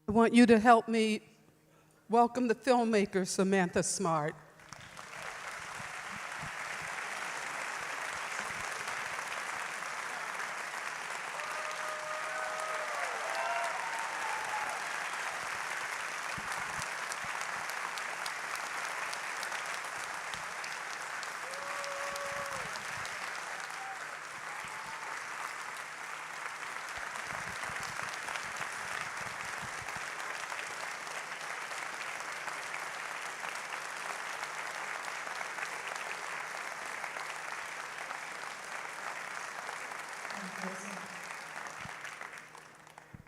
I want you to help me welcome the filmmaker, Samantha Smart.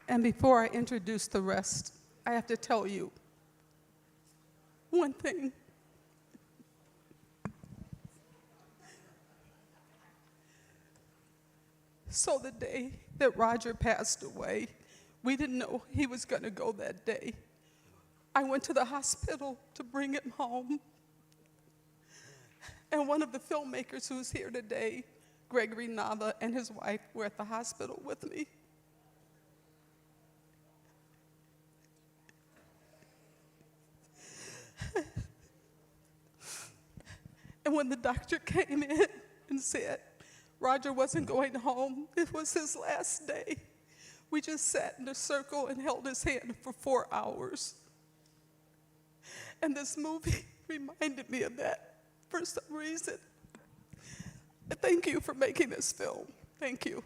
And before I introduce the rest, I have to tell you one thing. So the day that Roger passed away, we didn't know he was going to go that day. I went to the hospital to bring him home. And one of the filmmakers who's here today, Gregory Nava, and his wife were at the hospital with me. And when the doctor came in and said Roger wasn't going home, it was his last day, we just sat in a circle and held his hand for 4 hours. And this movie reminded me of that for some reason. Thank you for making this film. Thank you.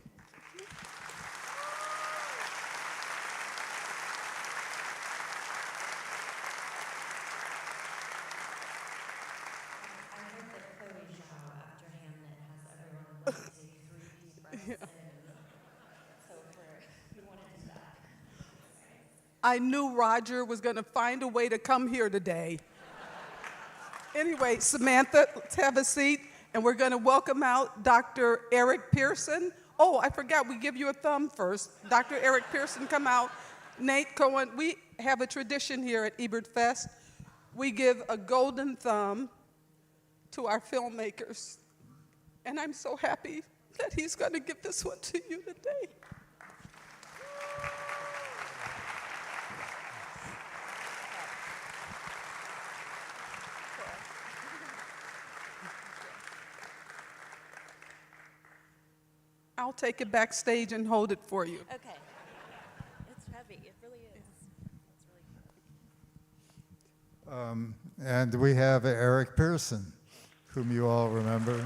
I knew Roger was going to find a way to come here today. Anyway, Samantha, let's have a seat, and we're going to welcome out Dr. Eric Pearson. Oh, I forgot, we give you a thumb first. Dr. Eric Pearson, come out. Nate Cohen, we have a tradition here at Ebertfest. We give a golden thumb to our filmmakers. And I'm so happy that he's going to give this one to you today. I'll take it backstage and hold it for you. Okay. It's heavy. It really is. It's really good. And we have Eric Pearson, whom you all remember.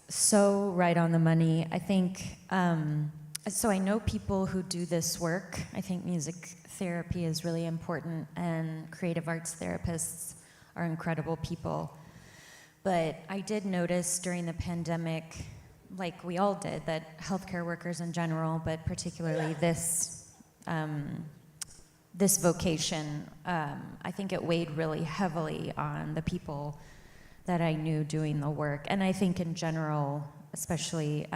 So right on the money. I think, so I know people who do this work. I think music therapy is really important, and creative arts therapists are incredible people. But I did notice during the pandemic, like we all did, that healthcare workers in general, but particularly this vocation, I think it weighed really heavily on the people that I knew doing the work. And I think in general, especially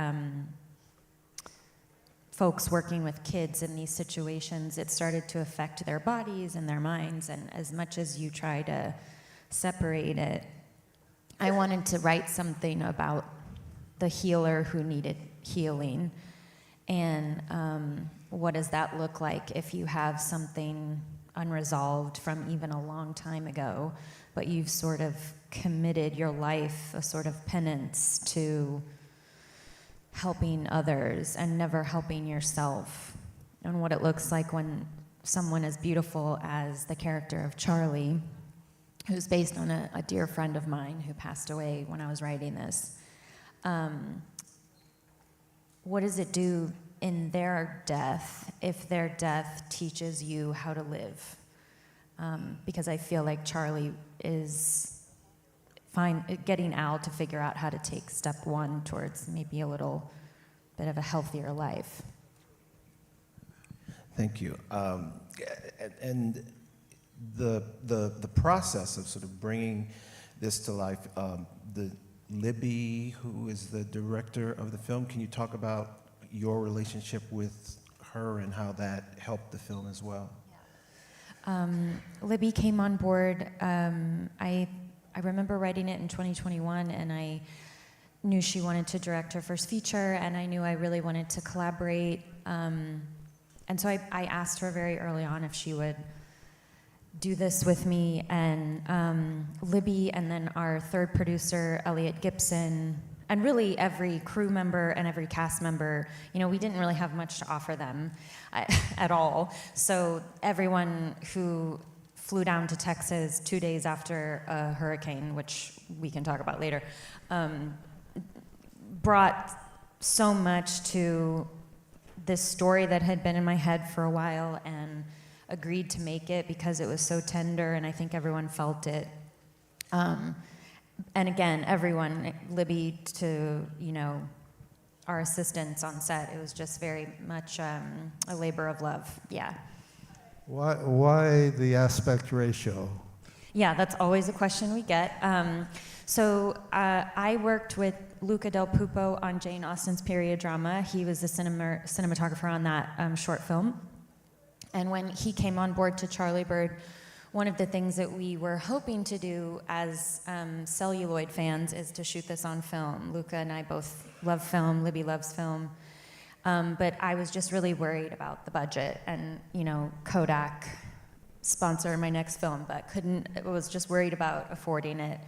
folks working with kids in these situations, it started to affect their bodies and their minds. And as much as you try to separate it, I wanted to write something about the healer who needed healing. And what does that look like if you have something unresolved from even a long time ago, but you've sort of committed your life, a sort of penance to helping others and never helping yourself, and what it looks like when someone as beautiful as the character of Charlie, who's based on a dear friend of mine who passed away when I was writing this, what does it do in their death if their death teaches you how to live? Because I feel like Charlie is getting Al to figure out how to take step one towards maybe a little bit of a healthier life. Thank you. And the process of sort of bringing this to life, the Libby, who is the director of the film, can you talk about your relationship with her and how that helped the film as well? Libby came on board. I remember writing it in 2021, and I knew she wanted to direct her first feature, and I knew I really wanted to collaborate. And so I asked her very early on if she would do this with me, and Libby, and then our third producer, Elliot Gibson, and really every crew member and every cast member, we didn't really have much to offer them at all. So everyone who flew down to Texas 2 days after a hurricane, which we can talk about later, brought so much to this story that had been in my head for a while, and agreed to make it because it was so tender, and I think everyone felt it. And again, everyone, Libby to, our assistants on set, it was just very much a labor of love, yeah. Why the aspect ratio? Yeah, that's always a question we get. So I worked with Luca Del Pupo on Jane Austen's period drama. He was the cinematographer on that short film. And when he came on board to Charliebird, one of the things that we were hoping to do as celluloid fans is to shoot this on film. Luca and I both love film. Libby loves film. But I was just really worried about the budget, and Kodak sponsor my next film, but was just worried about affording it.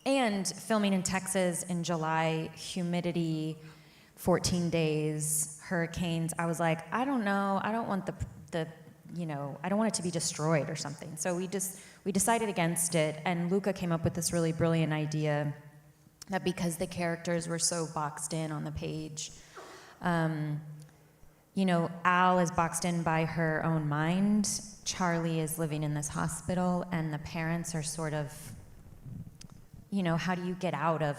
And filming in Texas in July, humidity, 14 days, hurricanes, I was like, I don't know, I don't want I don't want it to be destroyed or something. So we decided against it, and Luca came up with this really brilliant idea that because the characters were so boxed in on the page, Al is boxed in by her own mind, Charlie is living in this hospital, and the parents are sort of, how do you get out of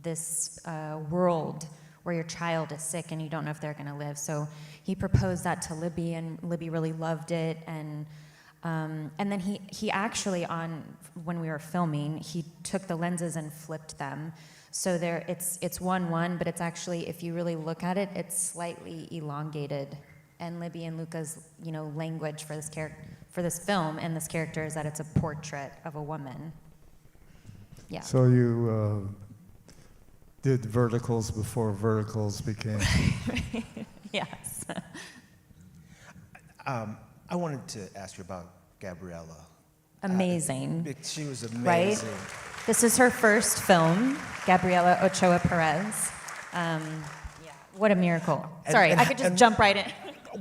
this world where your child is sick and you don't know if they're going to live? So he proposed that to Libby, and Libby really loved it. And then he actually, when we were filming, he took the lenses and flipped them. So it's 1:1, but it's actually, if you really look at it, it's slightly elongated. And Libby and Luca's, language for this film and this character is that it's a portrait of a woman. Yeah. So you did verticals before verticals became... Yes. I wanted to ask you about Gabriella. Amazing. She was amazing. Right? This is her first film, Gabriela Ochoa Perez. Yeah, what a miracle. Sorry, I could just jump right in.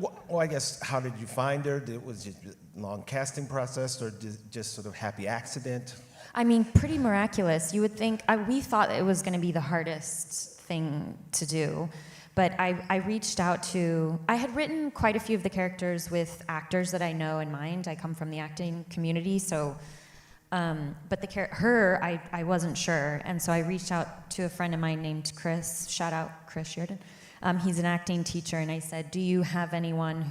Well, I guess, how did you find her? Was it a long casting process, or just sort of happy accident? I mean, pretty miraculous. You would think, we thought it was going to be the hardest thing to do. But I reached out to, I had written quite a few of the characters with actors that I know in mind. I come from the acting community, so, but I wasn't sure. And so I reached out to a friend of mine named Chris, shout out Chris Sheridan. He's an acting teacher, and I said, do you have anyone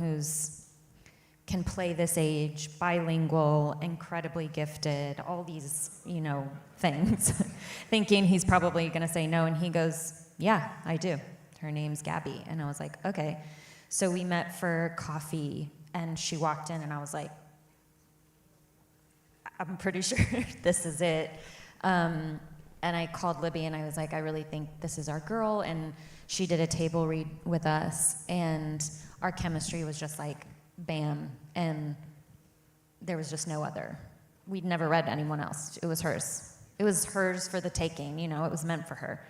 can play this age, bilingual, incredibly gifted, all these, things, thinking he's probably gonna say no, and he goes, yeah, I do. Her name's Gabby. And I was like, okay. So we met for coffee, and she walked in, and I was like, I'm pretty sure this is it. And I called Libby, and I was like, I really think this is our girl. And she did a table read with us, and our chemistry was just like, bam. And there was just no other. We'd never read anyone else. It was hers. It was hers for the taking, it was meant for her.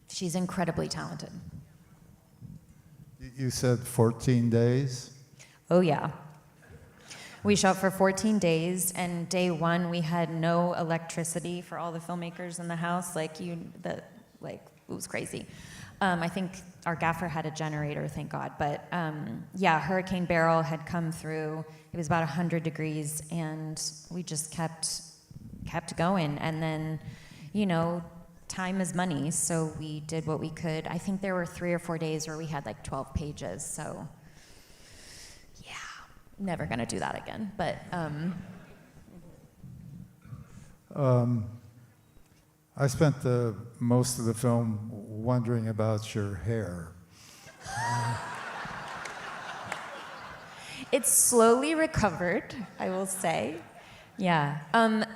She's incredibly talented. You said 14 days? Oh, yeah. We shot for 14 days, and day one, we had no electricity for all the filmmakers in the house. It was crazy. I think our gaffer had a generator, thank God. But yeah, Hurricane Beryl had come through. It was about 100 degrees, and we just kept kept going. And then, you know, time is money, so we did what we could. I think there were 3 or 4 days where we had like 12 pages, so yeah, never gonna do that again. But I spent most of the film wondering about your hair. it's slowly recovered, I will say. Yeah,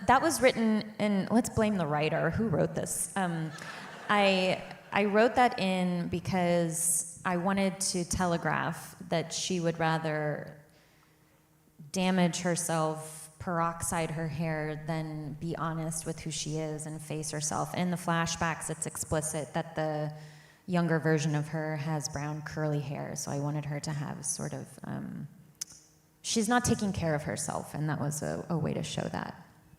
that was written in, let's blame the writer. Who wrote this? I wrote that in because I wanted to telegraph that she would rather damage herself, peroxide her hair, than be honest with who she is and face herself. In the flashbacks, it's explicit that the younger version of her has brown curly hair, so I wanted her to have sort of, she's not taking care of herself, and that was a way to show that.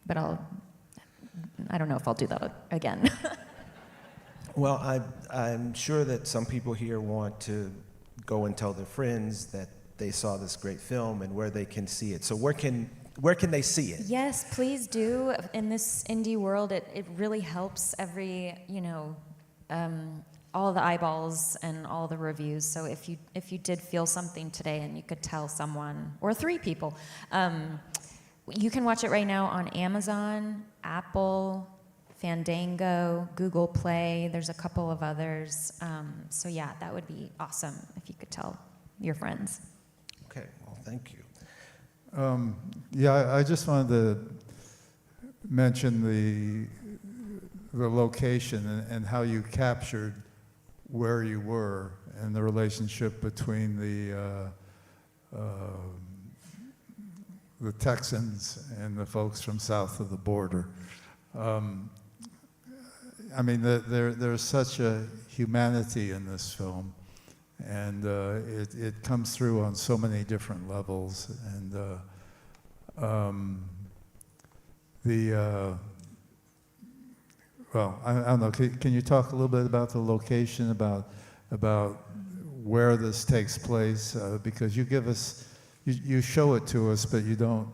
But I don't know if I'll do that again. Well, I'm sure that some people here want to go and tell their friends that they saw this great film and where they can see it. So where can they see it? Yes, please do. In this indie world, it really helps every, you know, all the eyeballs and all the reviews. So if you did feel something today and you could tell someone, or 3 people, you can watch it right now on Amazon, Apple, Fandango, Google Play. There's a couple of others. So yeah, that would be awesome if you could tell your friends. Okay, well, thank you. Yeah, I just wanted to mention the location and how you captured where you were and the relationship between the Texans and the folks from south of the border. I mean, there's such a humanity in this film, and it comes through on so many different levels. And well, I don't know. Can you talk a little bit about the location, about where this takes place? Because you give us, you show it to us, but you don't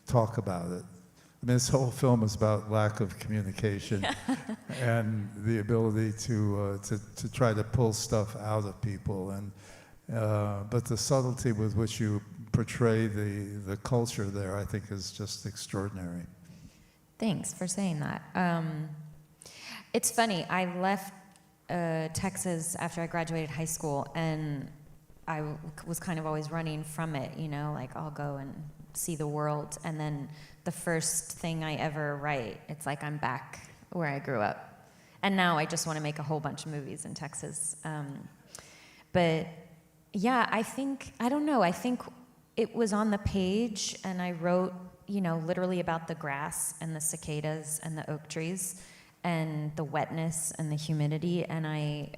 talk about it. I mean, this whole film is about lack of communication and the ability to try to pull stuff out of people, and but the subtlety with which you portray the culture there, I think, is just extraordinary. Thanks for saying that. It's funny, I left Texas after I graduated high school, and I was kind of always running from it, you know, like I'll go and see the world, and then the first thing I ever write, it's like I'm back where I grew up. And now I just want to make a whole bunch of movies in Texas. But yeah, I don't know, I think it was on the page, and I wrote, you know, literally about the grass and the cicadas and the oak trees and the wetness and the humidity, and I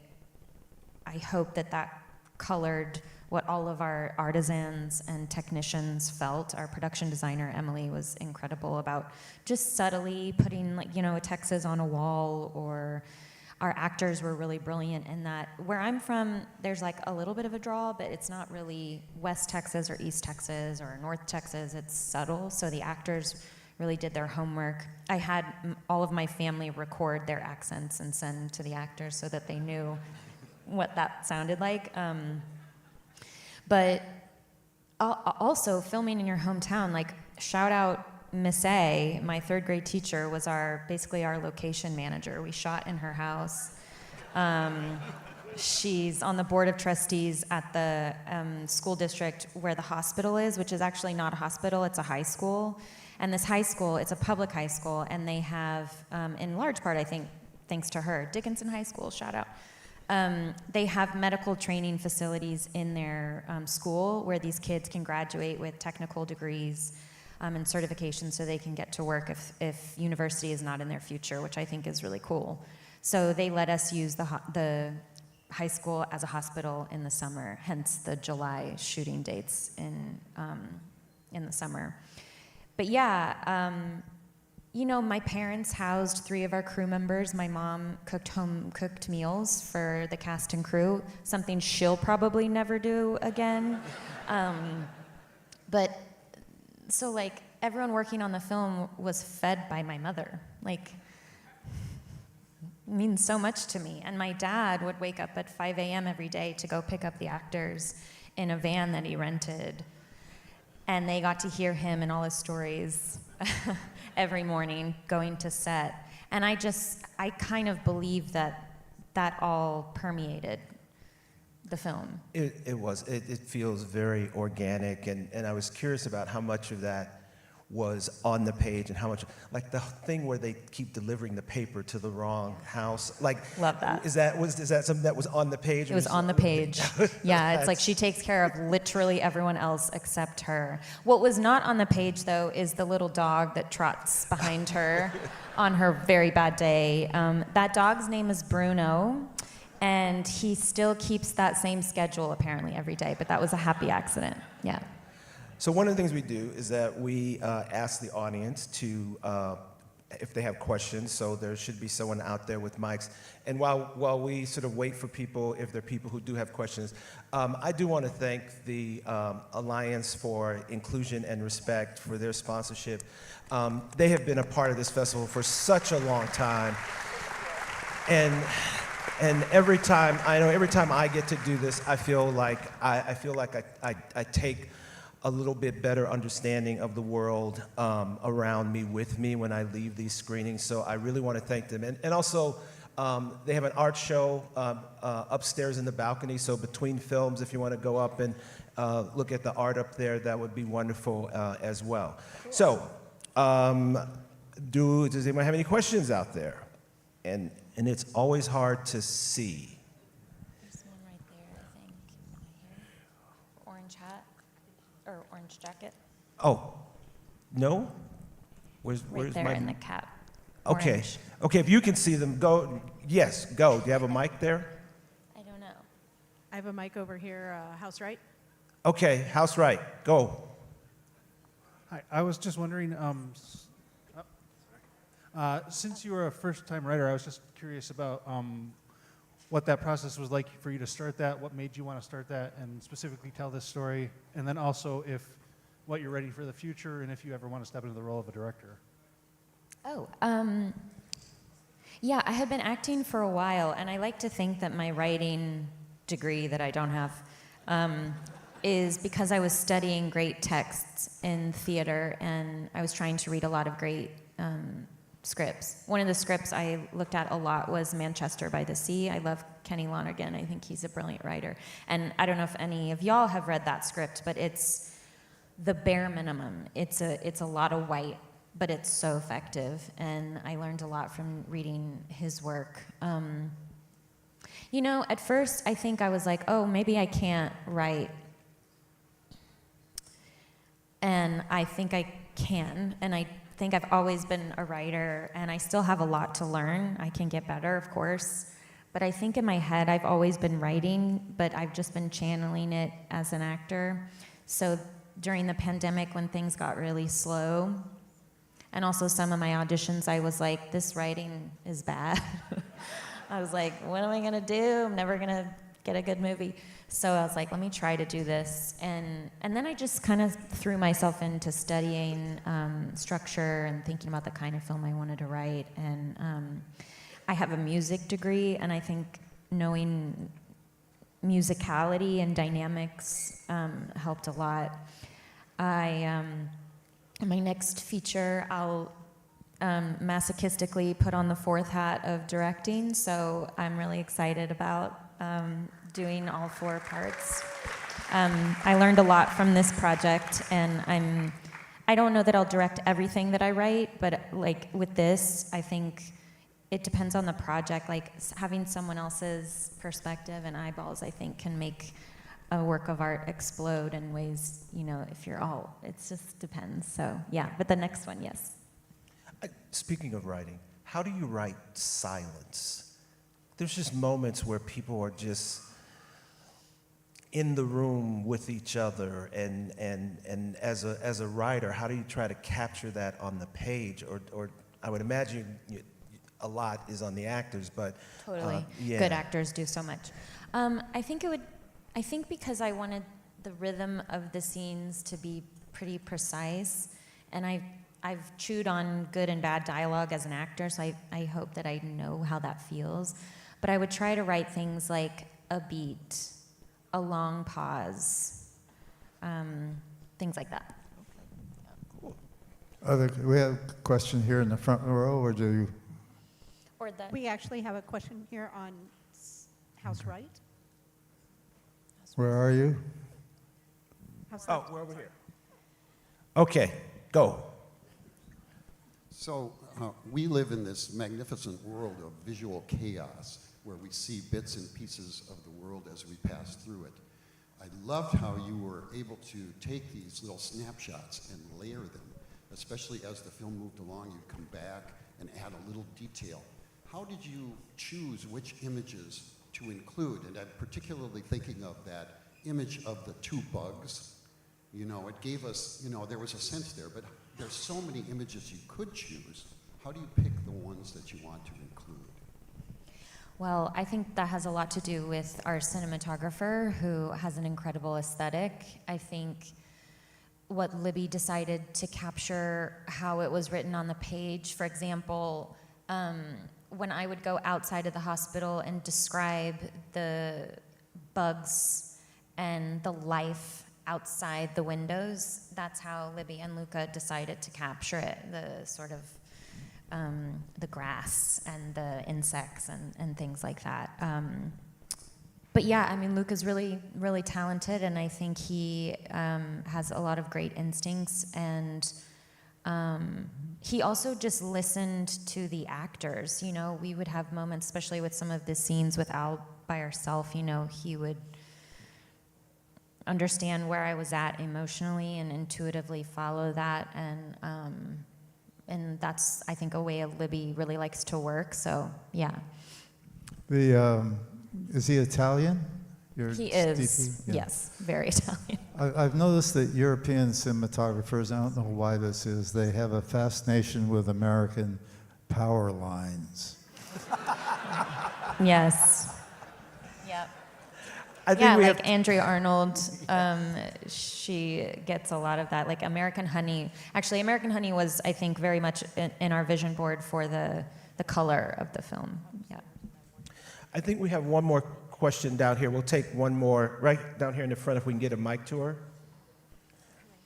hope that colored what all of our artisans and technicians felt. Our production designer, Emily, was incredible about just subtly putting, like, you know, a Texas on a wall, or our actors were really brilliant in that. Where I'm from, there's like a little bit of a draw, but it's not really West Texas or East Texas or North Texas. It's subtle, so the actors really did their homework. I had all of my family record their accents and send to the actors so that they knew what that sounded like. But also, filming in your hometown, like, shout out Miss A, my 3rd grade teacher, was basically our location manager. We shot in her house. She's on the board of trustees at the school district where the hospital is, which is actually not a hospital, it's a high school. And this high school, it's a public high school, and they have, in large part, I think, thanks to her, Dickinson High School, shout out. They have medical training facilities in their school where these kids can graduate with technical degrees and certifications, so they can get to work if university is not in their future, which I think is really cool. So they let us use the high school as a hospital in the summer, hence the July shooting dates in the summer. But yeah, you know, my parents housed 3 of our crew members. My mom cooked home-cooked meals for the cast and crew, something she'll probably never do again. But so, like, everyone working on the film was fed by my mother. Like, it means so much to me. And my dad would wake up at 5 a.m. every day to go pick up the actors in a van that he rented. And they got to hear him and all his stories every morning going to set. And I kind of believe that all permeated the film. It feels very organic, and I was curious about how much of that was on the page and how much, like the thing where they keep delivering the paper to the wrong house. Like, Love that. Is that something that was on the page? It was on the page. Yeah, it's like she takes care of literally everyone else except her. What was not on the page, though, is the little dog that trots behind her on her very bad day. That dog's name is Bruno, and he still keeps that same schedule apparently every day, but that was a happy accident. Yeah. So one of the things we do is that we ask the audience to, if they have questions, so there should be someone out there with mics. And while we sort of wait for people, if there are people who do have questions, I do want to thank the Alliance for Inclusion and Respect for their sponsorship. They have been a part of this festival for such a long time. And every time I get to do this, I feel like I take a little bit better understanding of the world around me with me when I leave these screenings. So I really want to thank them. And also, they have an art show upstairs in the balcony. So between films, if you want to go up and look at the art up there, that would be wonderful as well. So, does anyone have any questions out there? And it's always hard to see. There's one right there, I think. Here. Orange hat. Or orange jacket. Oh, no? Where's There my... in the cap. Okay. Orange. Okay, if you can see them, go. Yes, go. Do you have a mic there? I don't know. I have a mic over here, house right. Okay, house right. Go. Hi, I was just wondering, since you were a first-time writer, I was just curious about what that process was like for you to start that, what made you want to start that, and specifically tell this story, and then also what you're ready for the future, and if you ever want to step into the role of a director. Oh, yeah, I had been acting for a while, and I like to think that my writing degree that I don't have is because I was studying great texts in theater, and I was trying to read a lot of great scripts. One of the scripts I looked at a lot was Manchester by the Sea. I love Kenny Lonergan. I think he's a brilliant writer. And I don't know if any of y'all have read that script, but it's the bare minimum. It's a lot of white, but it's so effective. And I learned a lot from reading his work. You know, at first I think I was like, oh, maybe I can't write. And I think I can, and I think I've always been a writer, and I still have a lot to learn. I can get better, of course, but I think in my head I've always been writing, but I've just been channeling it as an actor. So during the pandemic, when things got really slow, and also some of my auditions, I was like, this writing is bad. I was like, what am I gonna do? I'm never gonna get a good movie. So I was like, let me try to do this. And then I just kind of threw myself into studying structure and thinking about the kind of film I wanted to write. And I have a music degree, and I think knowing musicality and dynamics helped a lot. In my next feature, I'll masochistically put on the fourth hat of directing, so I'm really excited about doing all 4 parts. I learned a lot from this project, and I don't know that I'll direct everything that I write, but like with this, I think it depends on the project. Like having someone else's perspective and eyeballs, I think, can make a work of art explode in ways, you know, if you're all, it just depends. So yeah, but the next one, yes. Speaking of writing, how do you write silence? There's just moments where people are just in the room with each other, and as a writer, how do you try to capture that on the page? Or I would imagine a lot is on the actors, but Totally. yeah. Good actors do so much. I think because I wanted the rhythm of the scenes to be pretty precise, And I've chewed on good and bad dialogue as an actor, so I hope that I know how that feels. But I would try to write things like a beat, a long pause, things like that. We have a question here in the front row, or do you? Or the We actually have a question here on House Right. Where are you? House Oh, Left. we're over here. Okay, go. So we live in this magnificent world of visual chaos where we see bits and pieces of the world as we pass through it. I loved how you were able to take these little snapshots and layer them, especially as the film moved along. You'd come back and add a little detail. How did you choose which images to include? And I'm particularly thinking of that image of the two bugs. You know, it gave us, you know, there was a sense there, but there's so many images you could choose. How do you pick the ones that you want to include? Well, I think that has a lot to do with our cinematographer, who has an incredible aesthetic. I think what Libby decided to capture, how it was written on the page. For example, when I would go outside of the hospital and describe the bugs and the life outside the windows, that's how Libby and Luca decided to capture it, the sort of the grass and the insects and things like that. But yeah, I mean, Luca's really, really talented, and I think he has a lot of great instincts, and he also just listened to the actors. You know, we would have moments, especially with some of the scenes with Al by herself, you know, he would understand where I was at emotionally and intuitively follow that, and that's, I think, a way Libby really likes to work, so yeah. Is he Italian? Your He is, DP? Yeah. yes, very Italian. I've noticed that European cinematographers, I don't know why this is, they have a fascination with American power lines. Yes. Yep. I think Yeah, we like have. Andrea Arnold, she gets a lot of that. Like American Honey. Actually, American Honey was, I think, very much in our vision board for the color of the film. Yeah. I think we have one more question down here. We'll take one more right down here in the front if we can get a mic to her.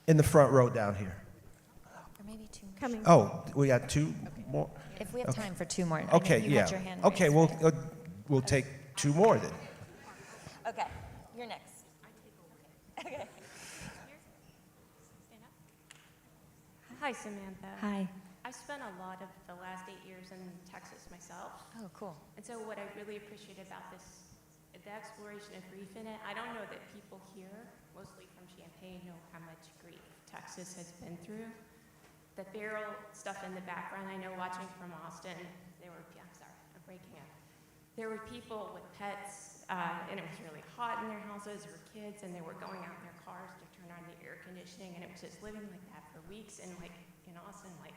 In the front row down here. Or maybe two more. Coming. Oh, we got two more. If we have time for two more. I know Okay, you yeah. had your hand Okay, raised, right? we'll take two more then. Okay, you're next. Okay. Hi, Samantha. Hi. I've spent a lot of the last 8 years in Texas myself. Oh, cool. And so what I really appreciate about this, the exploration of grief in it, I don't know that people here, mostly from Champaign, know how much grief Texas has been through. The feral stuff in the background, I know watching from Austin, I'm sorry, I'm breaking up. There were people with pets, and it was really hot in their houses, or kids, and they were going out in their cars to turn on the air conditioning, and it was just living like that for weeks. And like in Austin, like,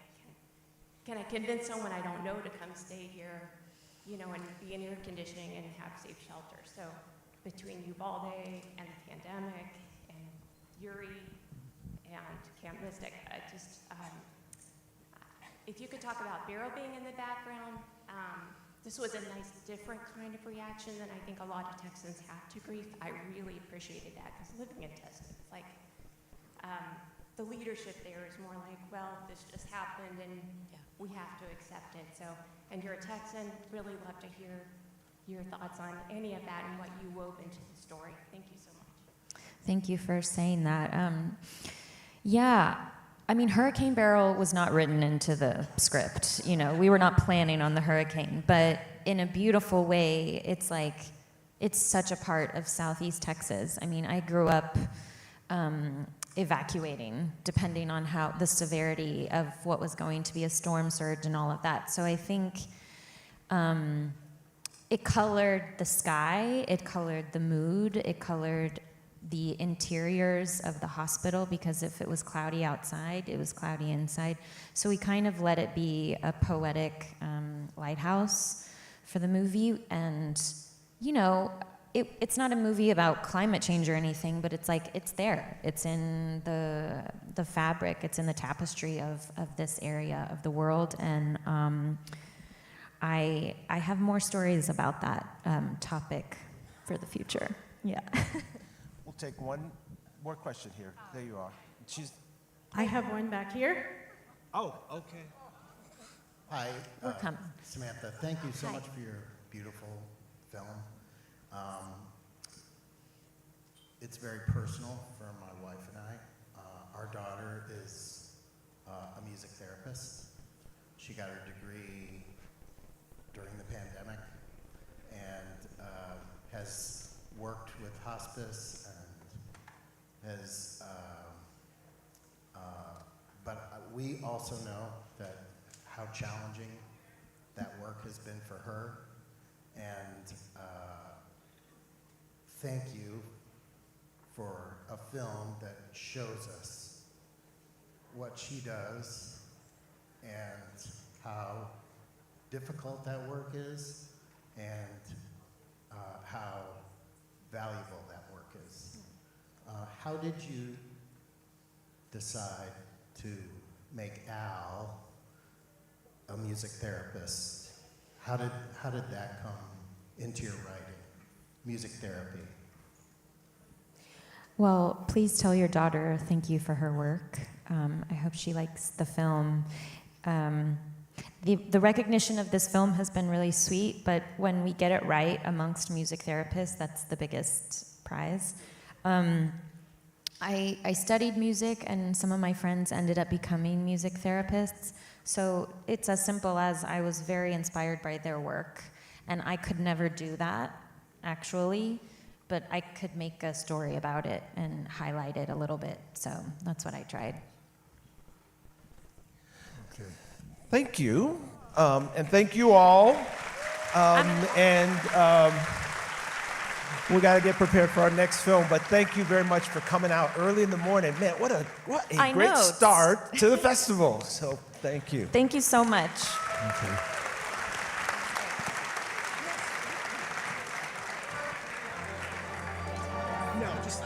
can I convince someone I don't know to come stay here, you know, and be in air conditioning and have safe shelter? So between Uvalde and the pandemic and Uri and Camp Mystic, if you could talk about Barrow being in the background, this was a nice, different kind of reaction than I think a lot of Texans have to grief. I really appreciated that, because living in Texas, like, the leadership there is more like, well, this just happened and we have to accept it. So, and you're a Texan, really love to hear your thoughts on any of that and what you wove into the story. Thank you so much. Thank you for saying that. Yeah, I mean, Hurricane Beryl was not written into the script. You know, we were not planning on the hurricane, but in a beautiful way, it's like, it's such a part of Southeast Texas. I mean, I grew up evacuating, depending on how the severity of what was going to be a storm surge and all of that. So I think it colored the sky, it colored the mood, it colored the interiors of the hospital, because if it was cloudy outside, it was cloudy inside. So we kind of let it be a poetic lighthouse for the movie. And, you know, it's not a movie about climate change or anything, but it's like it's there. It's in the fabric. It's in the tapestry of this area of the world, and I have more stories about that topic for the future. Yeah. We'll take one more question here. There you are. I have one back here. Oh, okay. Hi, We're coming. Samantha. Thank you so Hi. much for your beautiful film. It's very personal for my wife and I. Our daughter is a music therapist. She got her degree during the pandemic and has worked with hospice and has, but we also know that how challenging that work has been for her. And thank you for a film that shows us what she does and how difficult that work is and how valuable that work is. How did you decide to make Al a music therapist? How did that come into your writing, music therapy? Well, please tell your daughter thank you for her work. I hope she likes the film. The recognition of this film has been really sweet, but when we get it right amongst music therapists, that's the biggest prize. I studied music, and some of my friends ended up becoming music therapists. So it's as simple as I was very inspired by their work, and I could never do that, actually, but I could make a story about it and highlight it a little bit. So that's what I tried. Okay. Thank you, and thank you all. We got to get prepared for our next film, but thank you very much for coming out early in the morning. Man, what a I great know. start to the festival. So thank you. Thank you so much. Okay. No, just